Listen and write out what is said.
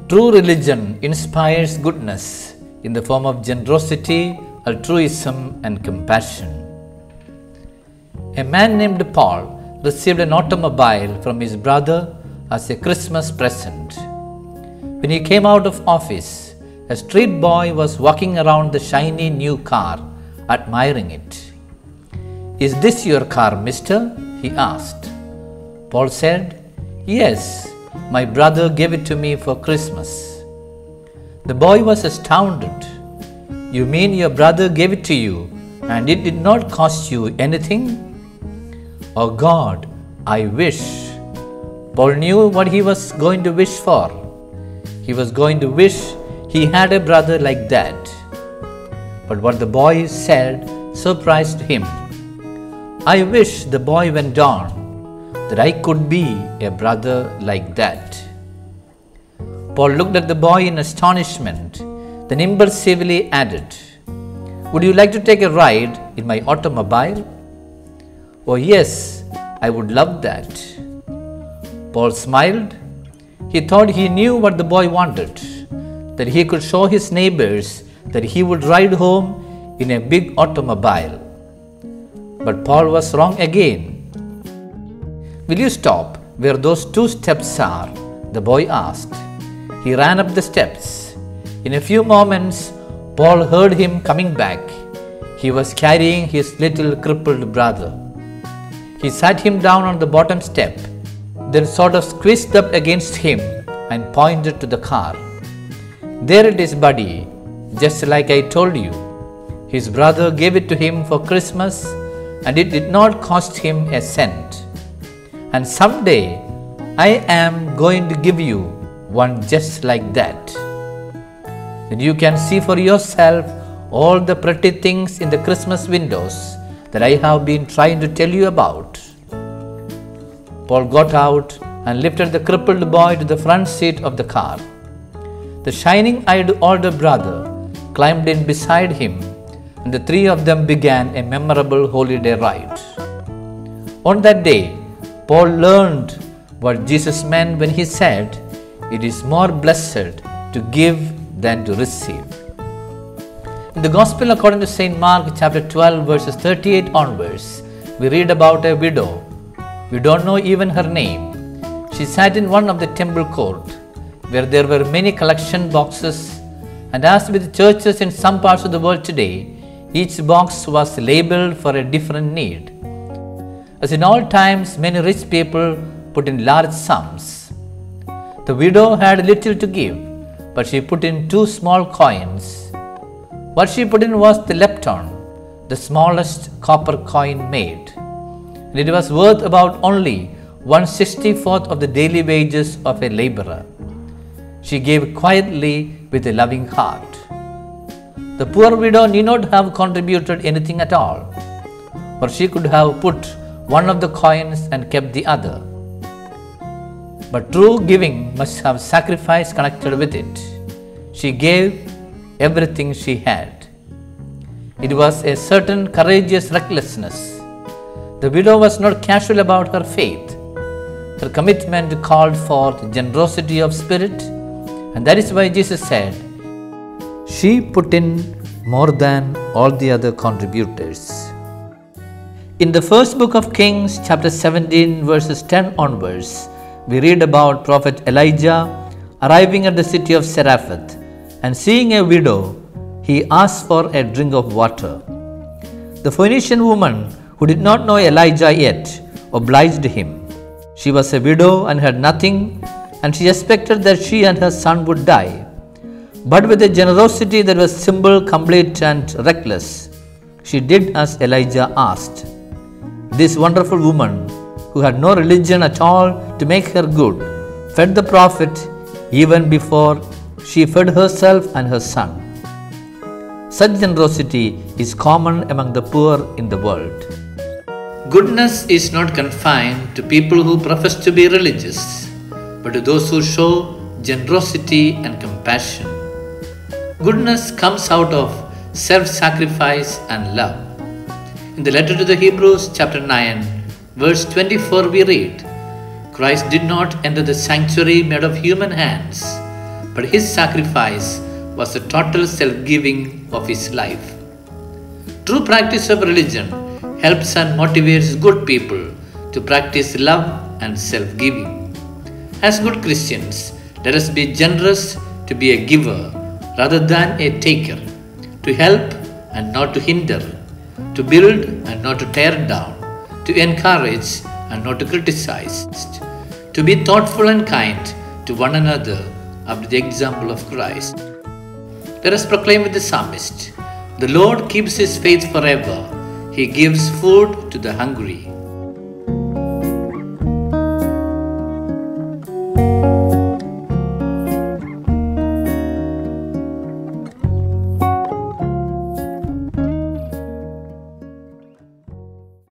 True religion inspires goodness in the form of generosity, altruism, and compassion. A man named Paul received an automobile from his brother as a Christmas present. When he came out of office, a street boy was walking around the shiny new car, admiring it. "Is this your car, mister?" he asked. Paul said, "Yes, my brother gave it to me for Christmas." The boy was astounded. "You mean your brother gave it to you and it did not cost you anything?" "Oh God, I wish." Paul knew what he was going to wish for. He was going to wish he had a brother like that. But what the boy said surprised him. "I wish," the boy went on, "that I could be a brother like that." Paul looked at the boy in astonishment, then impulsively added, "Would you like to take a ride in my automobile?" "Oh yes, I would love that." Paul smiled. He thought he knew what the boy wanted, that he could show his neighbors that he would ride home in a big automobile. But Paul was wrong again. "Will you stop where those 2 steps are?" the boy asked. He ran up the steps. In a few moments, Paul heard him coming back. He was carrying his little crippled brother. He sat him down on the bottom step, then sort of squeezed up against him and pointed to the car. "There it is, buddy, just like I told you. His brother gave it to him for Christmas and it did not cost him a cent. And someday I am going to give you one just like that. Then you can see for yourself all the pretty things in the Christmas windows that I have been trying to tell you about." Paul got out and lifted the crippled boy to the front seat of the car. The shining-eyed older brother climbed in beside him, and the 3 of them began a memorable holiday ride. On that day, Paul learned what Jesus meant when he said, "It is more blessed to give than to receive." In the Gospel according to St. Mark chapter 12 verses 38 onwards, we read about a widow. We don't know even her name. She sat in one of the temple court, where there were many collection boxes, and as with churches in some parts of the world today, each box was labeled for a different need. As in all times, many rich people put in large sums. The widow had little to give, but she put in 2 small coins. What she put in was the lepton, the smallest copper coin made, and it was worth about only 1/64 of the daily wages of a laborer. She gave quietly with a loving heart. The poor widow need not have contributed anything at all, for she could have put one of the coins and kept the other. But true giving must have sacrifice connected with it. She gave everything she had. It was a certain courageous recklessness. The widow was not casual about her faith. Her commitment called forth generosity of spirit, and that is why Jesus said, "She put in more than all the other contributors." In the first book of Kings, chapter 17, verses 10 onwards, we read about Prophet Elijah arriving at the city of Zarephath, and seeing a widow, he asked for a drink of water. The Phoenician woman, who did not know Elijah yet, obliged him. She was a widow and had nothing, and she expected that she and her son would die. But with a generosity that was simple, complete, and reckless, she did as Elijah asked. This wonderful woman, who had no religion at all to make her good, fed the prophet even before she fed herself and her son. Such generosity is common among the poor in the world. Goodness is not confined to people who profess to be religious, but to those who show generosity and compassion. Goodness comes out of self-sacrifice and love. In the letter to the Hebrews chapter 9, verse 24 we read, "Christ did not enter the sanctuary made of human hands, but his sacrifice was a total self-giving of his life. True practice of religion helps and motivates good people to practice love and self-giving. As good Christians, let us be generous to be a giver rather than a taker, to help and not to hinder, to build and not to tear down, to encourage and not to criticize, to be thoughtful and kind to one another after the example of Christ. Let us proclaim with the psalmist, "The Lord keeps his faith forever. He gives food to the hungry."